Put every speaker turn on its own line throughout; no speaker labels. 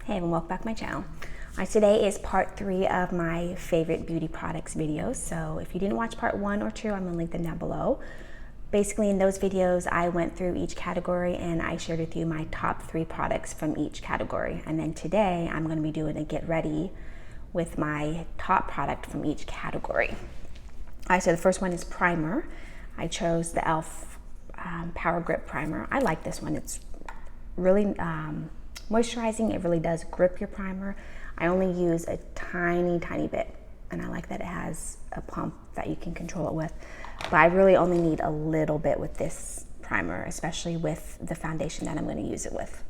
Hey, and welcome back to my channel. Today is part 3 of my favorite beauty products videos. So if you didn't watch part 1 or 2, I'm gonna link them down below. Basically in those videos, I went through each category and I shared with you my top 3 products from each category. And then today I'm gonna be doing a get ready with my top product from each category. So the first one is primer. I chose the e.l.f. Power Grip Primer. I like this one. It's really moisturizing. It really does grip your primer. I only use a tiny bit, and I like that it has a pump that you can control it with. But I really only need a little bit with this primer, especially with the foundation that I'm going to use it with.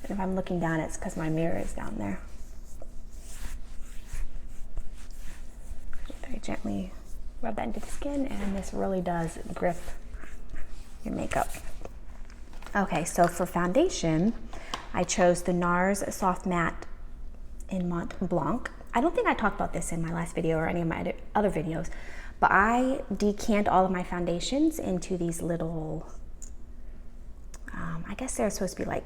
And if I'm looking down, it's because my mirror is down there. Very gently rub that into the skin, and this really does grip your makeup. Okay, so for foundation, I chose the NARS Soft Matte in Mont Blanc. I don't think I talked about this in my last video or any of my other videos, but I decant all of my foundations into these little, I guess they're supposed to be like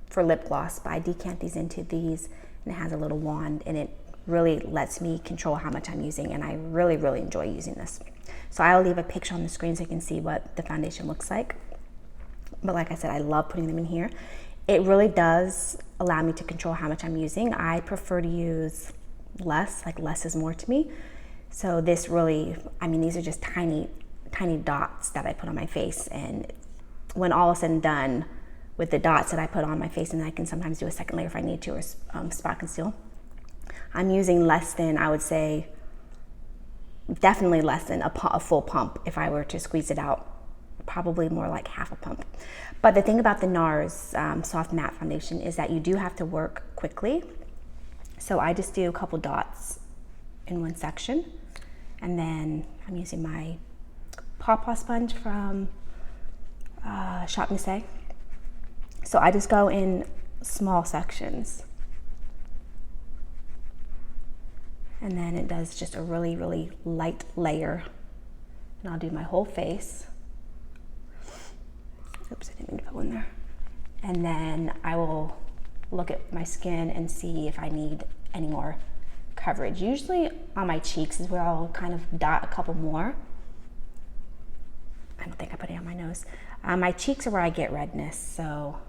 for lip gloss, but I decant these into these, and it has a little wand, and it really lets me control how much I'm using, and I really enjoy using this. So I'll leave a picture on the screen so you can see what the foundation looks like. But like I said, I love putting them in here. It really does allow me to control how much I'm using. I prefer to use less, like less is more to me. So this really, I mean, these are just tiny dots that I put on my face. And when all is said and done with the dots that I put on my face, and then I can sometimes do a second layer if I need to, or spot conceal, I'm using less than, I would say, definitely less than a full pump if I were to squeeze it out. Probably more like half a pump. But the thing about the NARS Soft Matte Foundation is that you do have to work quickly. So I just do a couple dots in one section, and then I'm using my Paw sponge from Shop Missy. So I just go in small sections, and then it does just a really light layer, and I'll do my whole face. Oops, I didn't mean to put one there. And then I will look at my skin and see if I need any more coverage. Usually on my cheeks is where I'll kind of dot a couple more. I don't think I put it on my nose. My cheeks are where I get redness, so,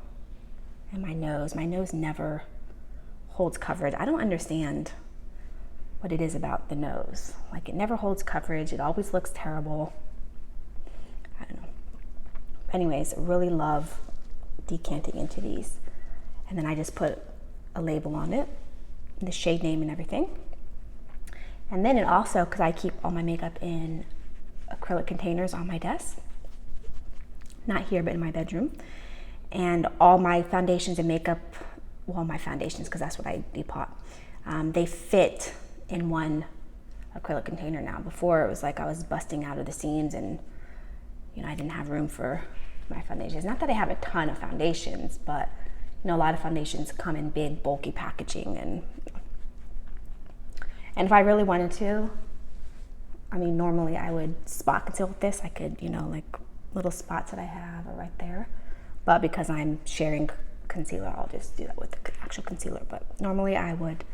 and my nose never holds coverage. I don't understand what it is about the nose. Like, it never holds coverage. It always looks terrible. I don't know. Anyways, really love decanting into these. And then I just put a label on it, the shade name and everything. And then it also, because I keep all my makeup in acrylic containers on my desk, not here, but in my bedroom. And all my foundations and makeup, well, my foundations, because that's what I depot, they fit in one acrylic container now. Before it was like I was busting out of the seams, and you know, I didn't have room for my foundations. Not that I have a ton of foundations, but you know, a lot of foundations come in big, bulky packaging, and if I really wanted to, I mean, normally I would spot conceal with this. I could, you know, like little spots that I have are right there, but because I'm sharing concealer, I'll just do that with the actual concealer. But normally I would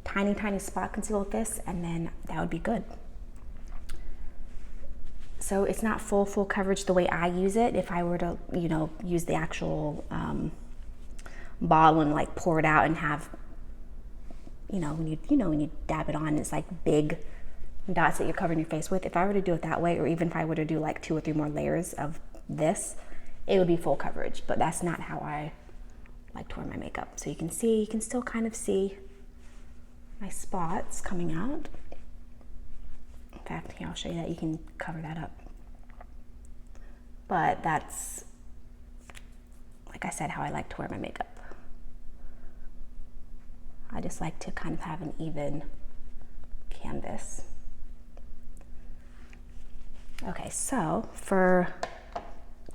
tiny spot conceal with this, and then that would be good. So it's not full coverage the way I use it. If I were to, you know, use the actual bottle and like pour it out and have, when you dab it on, it's like big dots that you're covering your face with. If I were to do it that way, or even if I were to do like 2 or 3 more layers of this, it would be full coverage. But that's not how I like to wear my makeup. So you can still kind of see my spots coming out. In fact, here, I'll show you that you can cover that up. But that's, like I said, how I like to wear my makeup. I just like to kind of have an even canvas. Okay, so for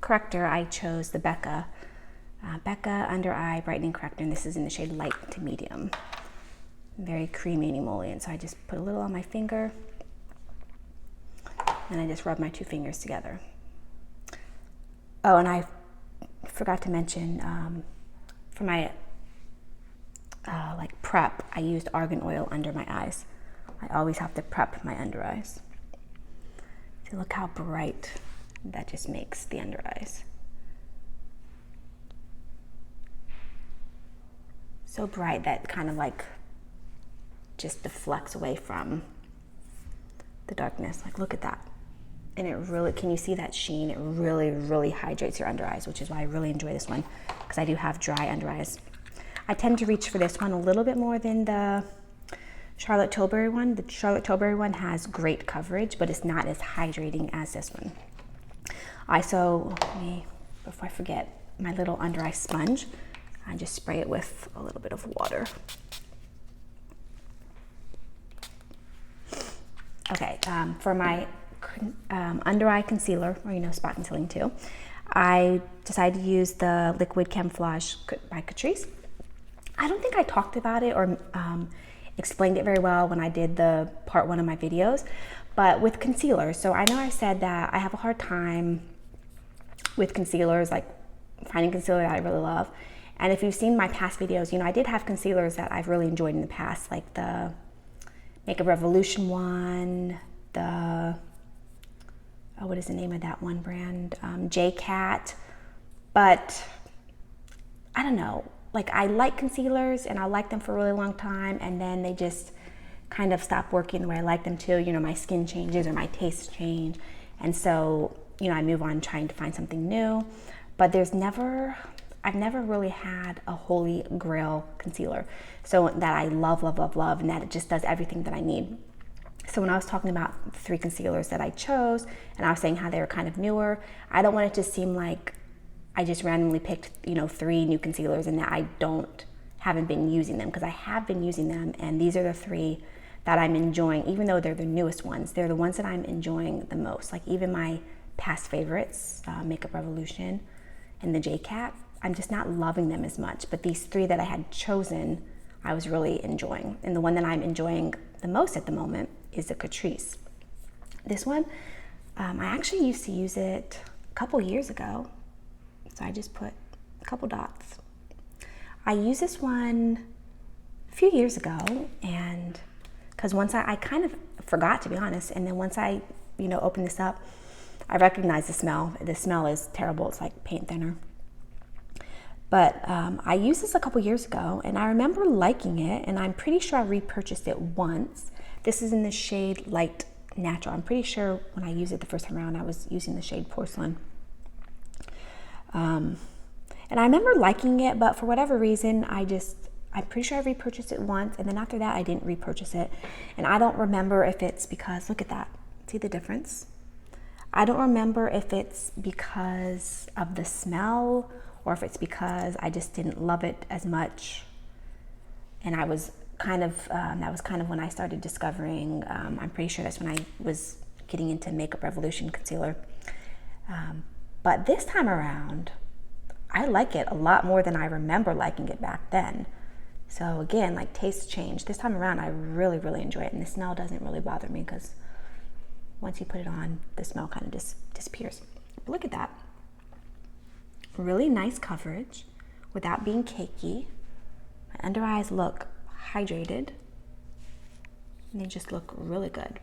corrector, I chose the Becca Under Eye Brightening Corrector, and this is in the shade Light to Medium. Very creamy and emollient, so I just put a little on my finger, and I just rub my 2 fingers together. Oh, and I forgot to mention, for my like prep, I used argan oil under my eyes. I always have to prep my under eyes. See, look how bright that just makes the under eyes. So bright that kind of like just deflects away from the darkness. Like, look at that. And it really, can you see that sheen? It really, really hydrates your under eyes, which is why I really enjoy this one, because I do have dry under eyes. I tend to reach for this one a little bit more than the Charlotte Tilbury one. The Charlotte Tilbury one has great coverage, but it's not as hydrating as this one. Before I forget, my little under eye sponge, I just spray it with a little bit of water. Okay, for my under eye concealer, or spot concealing too, I decided to use the Liquid Camouflage by Catrice. I don't think I talked about it or explained it very well when I did the part 1 of my videos, but with concealer, so I know I said that I have a hard time with concealers, like finding concealer that I really love. And if you've seen my past videos, I did have concealers that I've really enjoyed in the past, like the Makeup Revolution one, what is the name of that one brand? J-Cat. But I don't know, like I like concealers and I like them for a really long time, and then they just kind of stop working the way I like them to. My skin changes or my tastes change. And so, I move on trying to find something new. But I've never really had a holy grail concealer, so that I love, love, love, love, and that it just does everything that I need. So when I was talking about 3 concealers that I chose, and I was saying how they were kind of newer, I don't want it to seem like I just randomly picked, 3 new concealers and that I haven't been using them, because I have been using them, and these are the 3 that I'm enjoying. Even though they're the newest ones, they're the ones that I'm enjoying the most. Like even my past favorites, Makeup Revolution and the J-Cat, I'm just not loving them as much. But these 3 that I had chosen, I was really enjoying. And the one that I'm enjoying the most at the moment is the Catrice. This one, I actually used to use it a couple years ago. So I just put a couple dots. I used this one a few years ago, and because once I kind of forgot, to be honest, and then once I, opened this up, I recognized the smell. The smell is terrible. It's like paint thinner. But I used this a couple years ago, and I remember liking it, and I'm pretty sure I repurchased it once. This is in the shade Light Natural. I'm pretty sure when I used it the first time around, I was using the shade Porcelain. And I remember liking it, but for whatever reason, I'm pretty sure I repurchased it once, and then after that, I didn't repurchase it. And I don't remember if it's because, look at that, see the difference? I don't remember if it's because of the smell, or if it's because I just didn't love it as much. And I was kind of, that was kind of when I started discovering, I'm pretty sure that's when I was getting into Makeup Revolution concealer. But this time around, I like it a lot more than I remember liking it back then. So again, like tastes change. This time around, I really, really enjoy it. And the smell doesn't really bother me, because once you put it on, the smell kind of just disappears. But look at that. Really nice coverage without being cakey. My under eyes look hydrated, and they just look really good.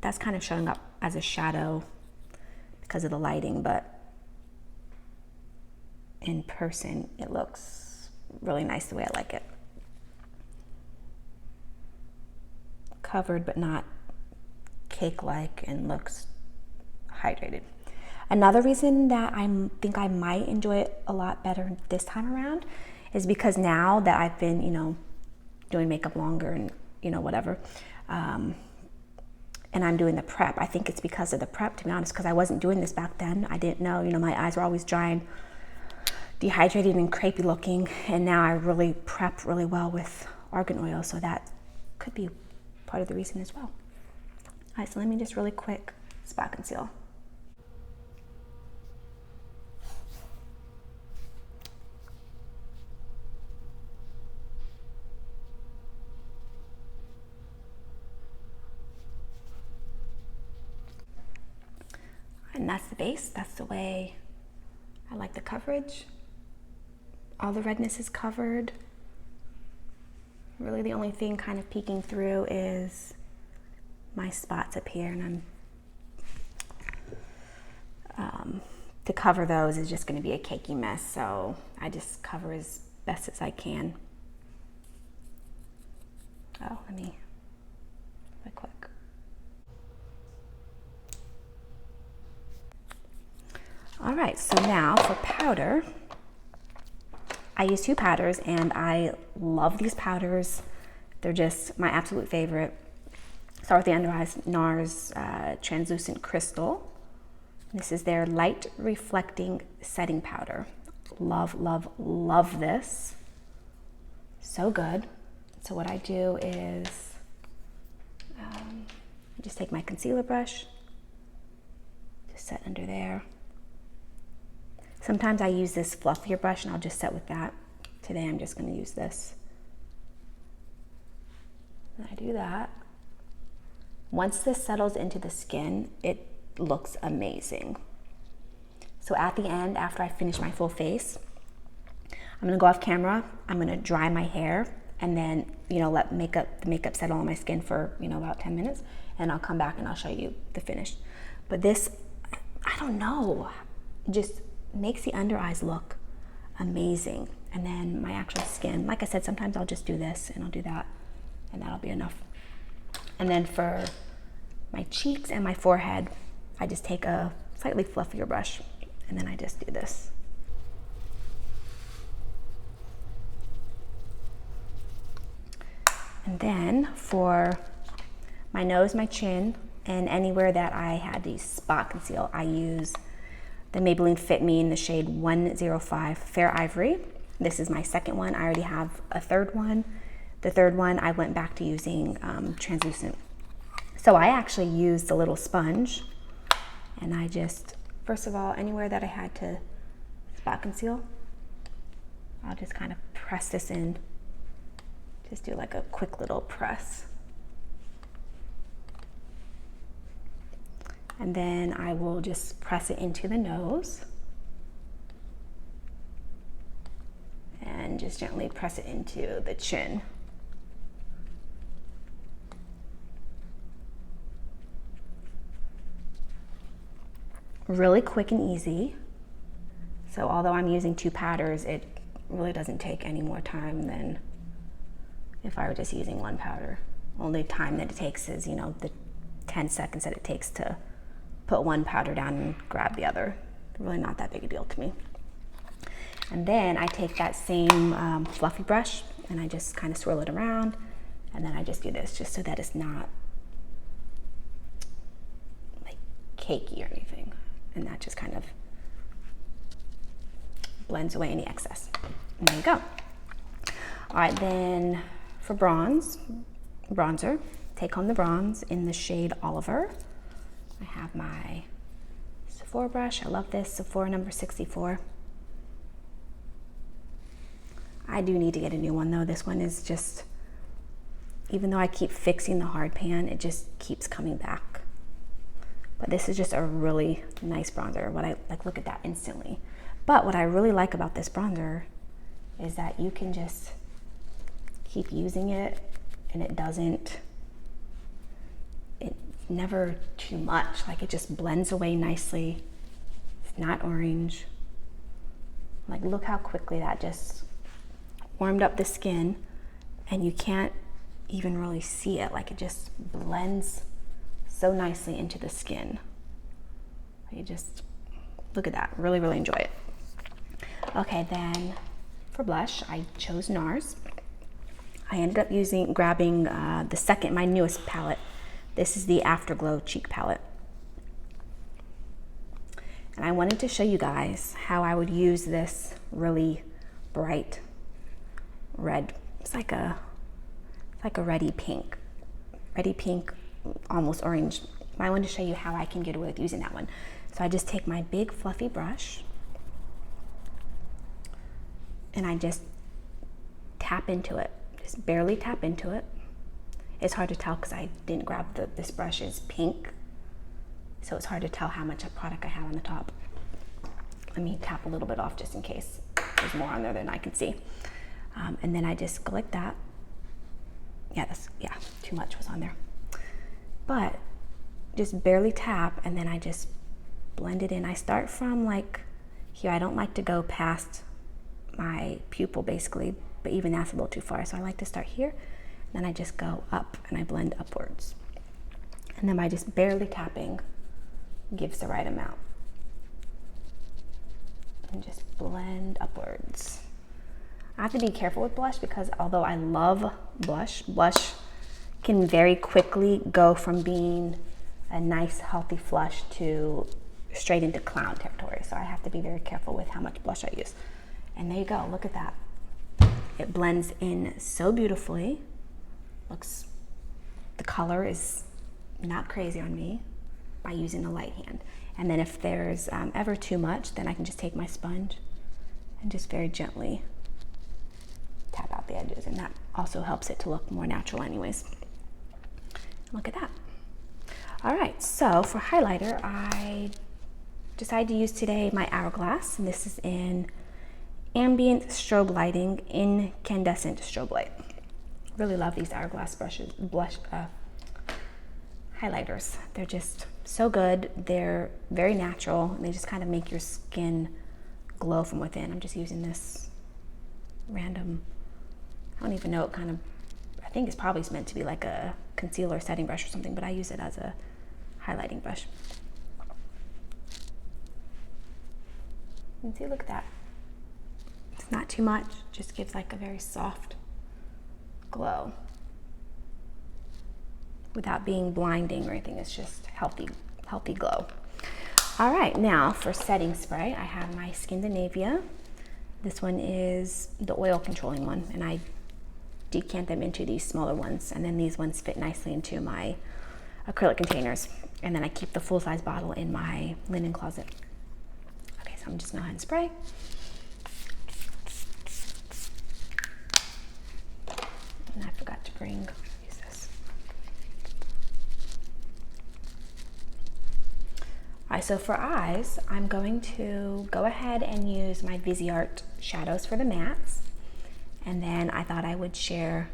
That's kind of showing up as a shadow because of the lighting, but in person it looks really nice the way I like it. Covered but not cake-like, and looks hydrated. Another reason that I think I might enjoy it a lot better this time around is because now that I've been, doing makeup longer and, whatever, and I'm doing the prep, I think it's because of the prep, to be honest, because I wasn't doing this back then. I didn't know, my eyes were always dry and dehydrated and crepey looking, and now I really prep really well with argan oil, so that could be part of the reason as well. All right, so let me just really quick spot conceal. And that's the base. That's the way I like the coverage. all the redness is covered. Really the only thing kind of peeking through is my spots up here, and to cover those is just going to be a cakey mess, so I just cover as best as I can. Oh, let me quick. All right, so now for powder, I use 2 powders, and I love these powders. They're just my absolute favorite. Start with the Under Eyes NARS Translucent Crystal. This is their light reflecting setting powder. Love, love, love this. So good. So what I do is I just take my concealer brush, just set under there. Sometimes I use this fluffier brush and I'll just set with that. Today I'm just going to use this. And I do that. Once this settles into the skin, it looks amazing. So at the end, after I finish my full face, I'm gonna go off camera, I'm gonna dry my hair, and then, let the makeup settle on my skin for, about 10 minutes, and I'll come back and I'll show you the finish. But this, I don't know, just makes the under eyes look amazing. And then my actual skin, like I said, sometimes I'll just do this and I'll do that, and that'll be enough. And then for my cheeks and my forehead, I just take a slightly fluffier brush, and then I just do this. And then for my nose, my chin, and anywhere that I had to spot conceal, I use the Maybelline Fit Me in the shade 105 Fair Ivory. This is my second one. I already have a third one. The third one, I went back to using translucent. So I actually used a little sponge, and I just, first of all, anywhere that I had to spot conceal, I'll just kind of press this in. Just do like a quick little press. And then I will just press it into the nose. And just gently press it into the chin. Really quick and easy. So although I'm using 2 powders, it really doesn't take any more time than if I were just using 1 powder. Only time that it takes is, the 10 seconds that it takes to put 1 powder down and grab the other. Really not that big a deal to me. And then I take that same fluffy brush and I just kind of swirl it around, and then I just do this just so that it's not like cakey or anything. And that just kind of blends away any excess. And there you go. All right, then for bronzer, take home the bronze in the shade Oliver. I have my Sephora brush. I love this, Sephora number 64. I do need to get a new one though. This one is just, even though I keep fixing the hard pan, it just keeps coming back. But this is just a really nice bronzer. Look at that instantly. But what I really like about this bronzer is that you can just keep using it, and it's never too much. Like, it just blends away nicely. It's not orange. Like, look how quickly that just warmed up the skin, and you can't even really see it. Like, it just blends so nicely into the skin. You just look at that. Really, really enjoy it. Okay, then for blush, I chose NARS. I ended up grabbing my newest palette. This is the Afterglow Cheek Palette. And I wanted to show you guys how I would use this really bright red. It's like a reddy pink, almost orange. I wanted to show you how I can get away with using that one. So I just take my big fluffy brush and I just tap into it, just barely tap into it. It's hard to tell because I didn't grab this brush is pink, so it's hard to tell how much product I have on the top. Let me tap a little bit off just in case. There's more on there than I can see. And then I just go like that. Yeah, too much was on there. But just barely tap, and then I just blend it in. I start from like here. I don't like to go past my pupil basically, but even that's a little too far. So I like to start here, and then I just go up and I blend upwards. And then by just barely tapping gives the right amount. And just blend upwards. I have to be careful with blush because although I love blush can very quickly go from being a nice healthy flush to straight into clown territory. So I have to be very careful with how much blush I use. And there you go, look at that. It blends in so beautifully. The color is not crazy on me by using a light hand. And then if there's ever too much, then I can just take my sponge and just very gently tap out the edges, and that also helps it to look more natural anyways. Look at that. All right, so for highlighter, I decided to use today my Hourglass, and this is in Ambient Strobe Lighting Incandescent Strobe Light. Really love these Hourglass highlighters. They're just so good. They're very natural, and they just kind of make your skin glow from within. I'm just using this random, I don't even know what kind of, I think it's probably meant to be like a concealer setting brush or something, but I use it as a highlighting brush. And see, look at that. It's not too much, just gives like a very soft glow without being blinding or anything. It's just healthy glow. All right, now for setting spray, I have my Scandinavia. This one is the oil controlling one, and I decant them into these smaller ones, and then these ones fit nicely into my acrylic containers, and then I keep the full-size bottle in my linen closet. Okay, so I'm just gonna go ahead and spray. And I forgot to use this. All right, so for eyes, I'm going to go ahead and use my Viseart shadows for the mattes. And then I thought I would share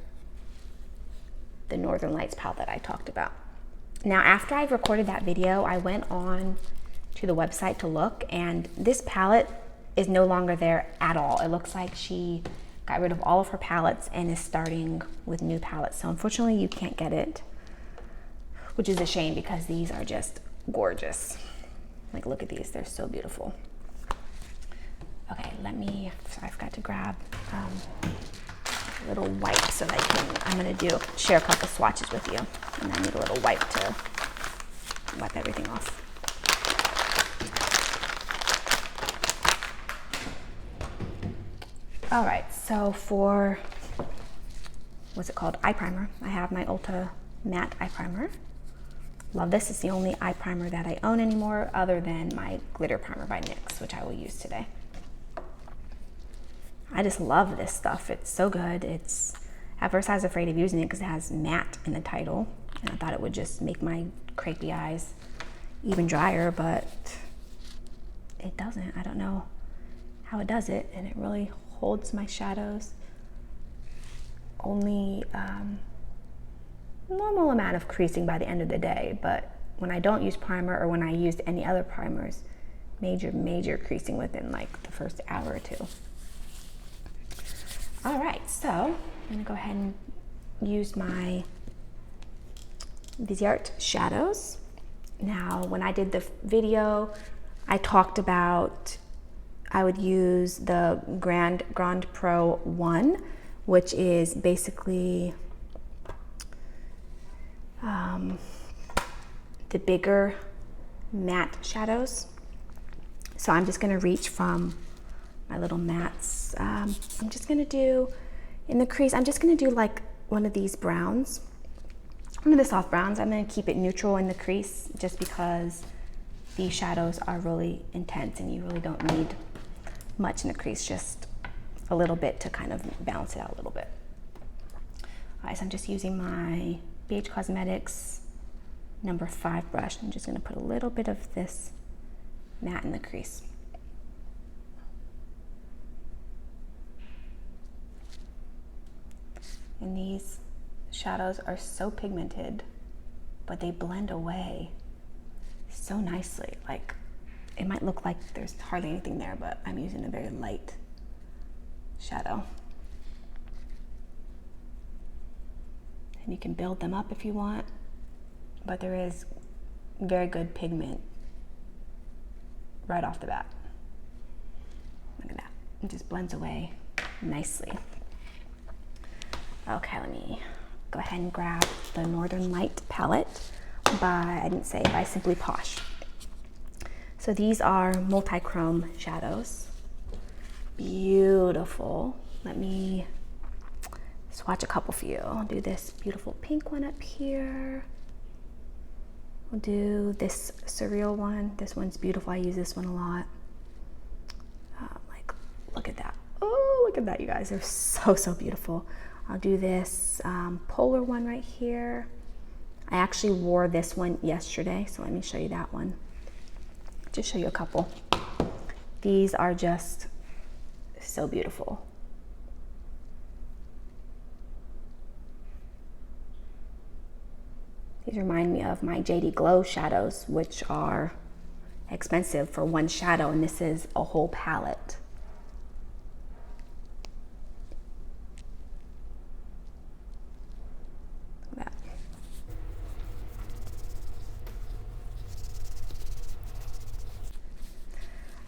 the Northern Lights palette that I talked about. Now, after I recorded that video, I went on to the website to look, and this palette is no longer there at all. It looks like she got rid of all of her palettes and is starting with new palettes. So unfortunately, you can't get it, which is a shame because these are just gorgeous. Like, look at these, they're so beautiful. Okay, I forgot to grab a little wipe so that I'm gonna share a couple swatches with you. And I need a little wipe to wipe everything off. All right, so for, what's it called? Eye primer. I have my Ulta Matte Eye Primer. Love this. It's the only eye primer that I own anymore other than my glitter primer by NYX, which I will use today. I just love this stuff. It's so good. At first I was afraid of using it because it has matte in the title, and I thought it would just make my crepey eyes even drier, but it doesn't. I don't know how it does it, and it really holds my shadows. Only normal amount of creasing by the end of the day, but when I don't use primer or when I used any other primers, major creasing within like the first hour or two. All right, so I'm gonna go ahead and use my Viseart shadows. Now, when I did the video, I talked about I would use the Grand Pro 1, which is basically the bigger matte shadows. So I'm just gonna reach from my little mattes. I'm just gonna do, in the crease, I'm just gonna do like one of these browns, one of the soft browns. I'm gonna keep it neutral in the crease just because these shadows are really intense and you really don't need much in the crease, just a little bit to kind of balance it out a little bit. All right, so I'm just using my BH Cosmetics number 5 brush. I'm just gonna put a little bit of this matte in the crease. And these shadows are so pigmented, but they blend away so nicely. Like, it might look like there's hardly anything there, but I'm using a very light shadow. And you can build them up if you want, but there is very good pigment right off the bat. Look at that, it just blends away nicely. Okay, let me go ahead and grab the Northern Light palette by Simply Posh. So these are multi-chrome shadows. Beautiful. Let me swatch a couple for you. I'll do this beautiful pink one up here. I'll do this surreal one. This one's beautiful. I use this one a lot. Like, look at that. Oh, look at that, you guys. They're so, so beautiful. I'll do this polar one right here. I actually wore this one yesterday, so let me show you that one. Just show you a couple. These are just so beautiful. These remind me of my JD Glow shadows, which are expensive for one shadow, and this is a whole palette. Look at that.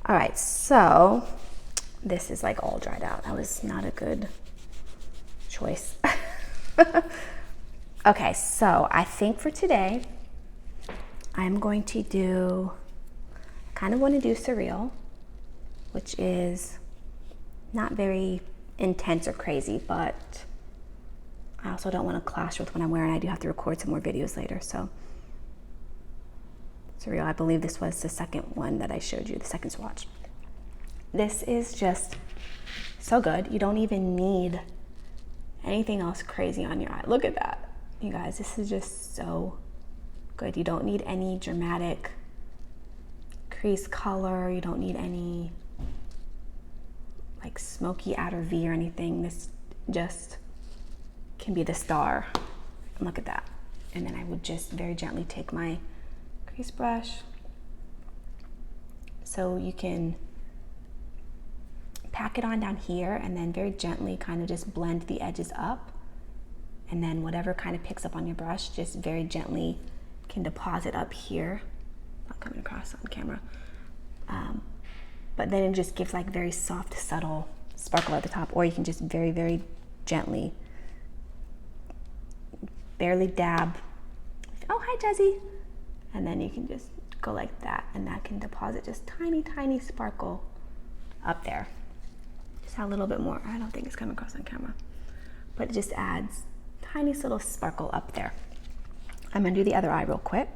All right, so this is like all dried out. That was not a good choice. Okay, so I think for today, I'm going to do, kind of want to do Surreal, which is not very intense or crazy, but I also don't want to clash with what I'm wearing. I do have to record some more videos later, so Surreal, I believe this was the second one that I showed you, the second swatch. This is just so good. You don't even need anything else crazy on your eye. Look at that. You guys, this is just so good. You don't need any dramatic crease color. You don't need any like smoky outer V or anything. This just can be the star. And look at that. And then I would just very gently take my crease brush, so you can pack it on down here and then very gently kind of just blend the edges up, and then whatever kind of picks up on your brush, just very gently can deposit up here. Not coming across on camera, but then it just gives like very soft, subtle sparkle at the top. Or you can just very, very gently, barely dab. Oh, hi, Jazzy. And then you can just go like that, and that can deposit just tiny, tiny sparkle up there. Just a little bit more. I don't think it's coming across on camera, but it just adds tiny little sparkle up there. I'm gonna do the other eye real quick.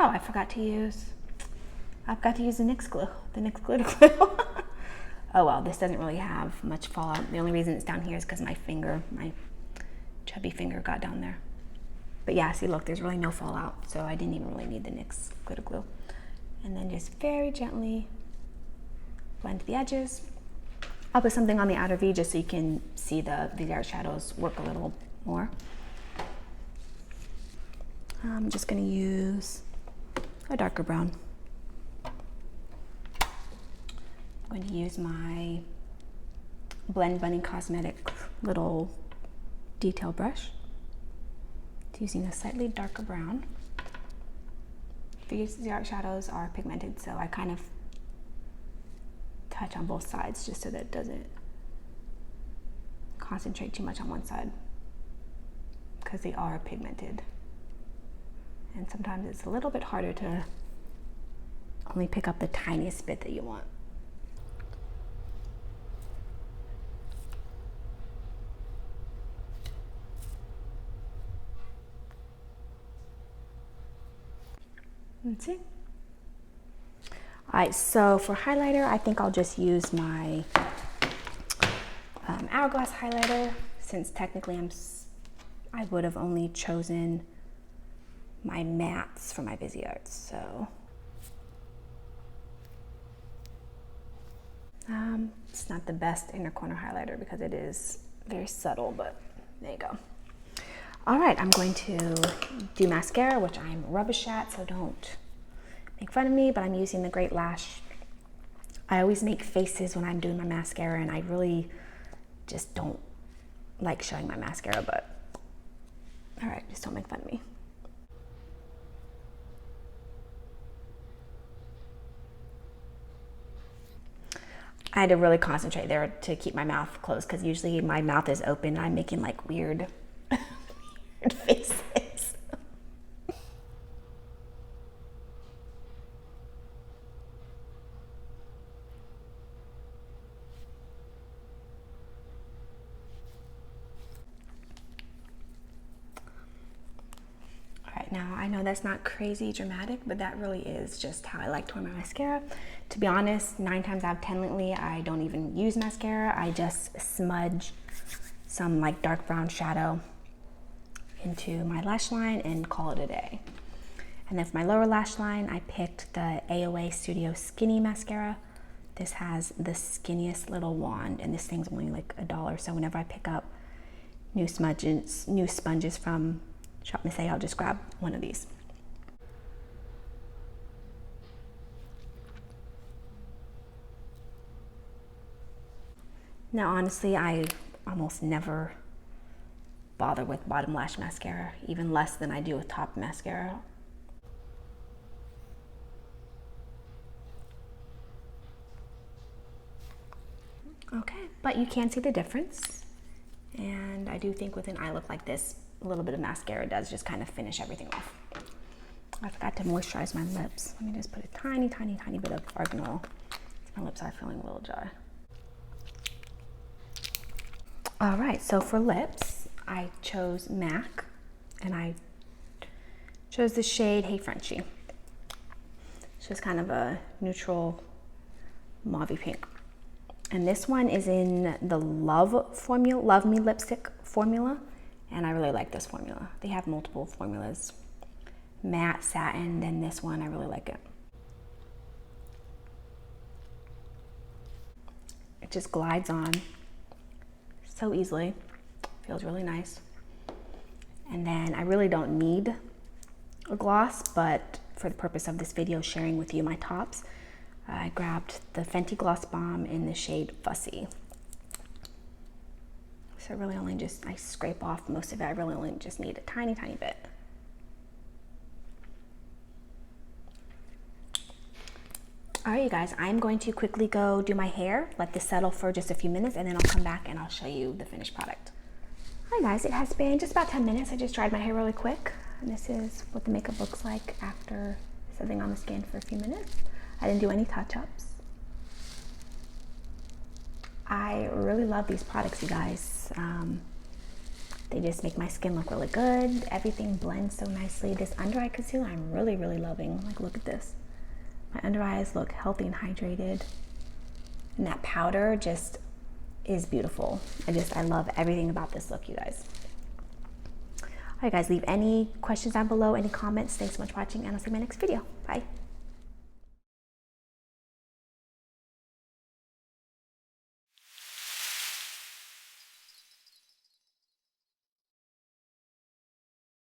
Oh, I forgot to use, I've got to use the NYX glue, the NYX glitter glue. Oh well, this doesn't really have much fallout. The only reason it's down here is because my finger, my chubby finger got down there. But yeah, see, look, there's really no fallout, so I didn't even really need the NYX glitter glue. And then just very gently blend the edges. I'll put something on the outer V just so you can see these art shadows work a little more. I'm just gonna use a darker brown. I'm going to use my Blend Bunny Cosmetics little detail brush, using a slightly darker brown. These art shadows are pigmented, so I kind of touch on both sides just so that it doesn't concentrate too much on one side, because they are pigmented. And sometimes it's a little bit harder to only pick up the tiniest bit that you want. Let's see. All right, so for highlighter, I think I'll just use my Hourglass highlighter, since technically I'm I would have only chosen my mattes for my Busy Arts. So it's not the best inner corner highlighter because it is very subtle, but there you go. All right, I'm going to do mascara, which I'm rubbish at, so don't make fun of me, but I'm using the Great Lash. I always make faces when I'm doing my mascara, and I really just don't like showing my mascara, but all right, just don't make fun of me. I had to really concentrate there to keep my mouth closed because usually my mouth is open and I'm making like weird, weird faces. Now, I know that's not crazy dramatic, but that really is just how I like to wear my mascara. To be honest, 9 times out of 10 lately, I don't even use mascara. I just smudge some like dark brown shadow into my lash line and call it a day. And then for my lower lash line, I picked the AOA Studio Skinny Mascara. This has the skinniest little wand, and this thing's only like $1. So whenever I pick up new sponges from Shop Miss A, I'll just grab one of these. Now, honestly, I almost never bother with bottom lash mascara, even less than I do with top mascara. Okay, but you can see the difference. And I do think with an eye look like this, a little bit of mascara does just kind of finish everything off. I forgot to moisturize my lips. Let me just put a tiny, tiny, tiny bit of argan oil. My lips are feeling a little dry. All right, so for lips, I chose MAC, and I chose the shade Hey Frenchie. It's just kind of a neutral mauve pink. And this one is in the Love Me lipstick formula. And I really like this formula. They have multiple formulas. Matte, satin, then this one, I really like it. It just glides on so easily. Feels really nice. And then I really don't need a gloss, but for the purpose of this video sharing with you my tops, I grabbed the Fenty Gloss Bomb in the shade Fussy. So really only just, I scrape off most of it. I really only just need a tiny, tiny bit. All right, you guys, I'm going to quickly go do my hair, let this settle for just a few minutes, and then I'll come back and I'll show you the finished product. Hi guys, it has been just about 10 minutes. I just dried my hair really quick. And this is what the makeup looks like after sitting on the skin for a few minutes. I didn't do any touch-ups. I really love these products, you guys. They just make my skin look really good. Everything blends so nicely. This under eye concealer I'm really, really loving. Like, look at this. My under eyes look healthy and hydrated. And that powder just is beautiful. I love everything about this look, you guys. All right, guys, leave any questions down below, any comments. Thanks so much for watching, and I'll see you in my next video. Bye.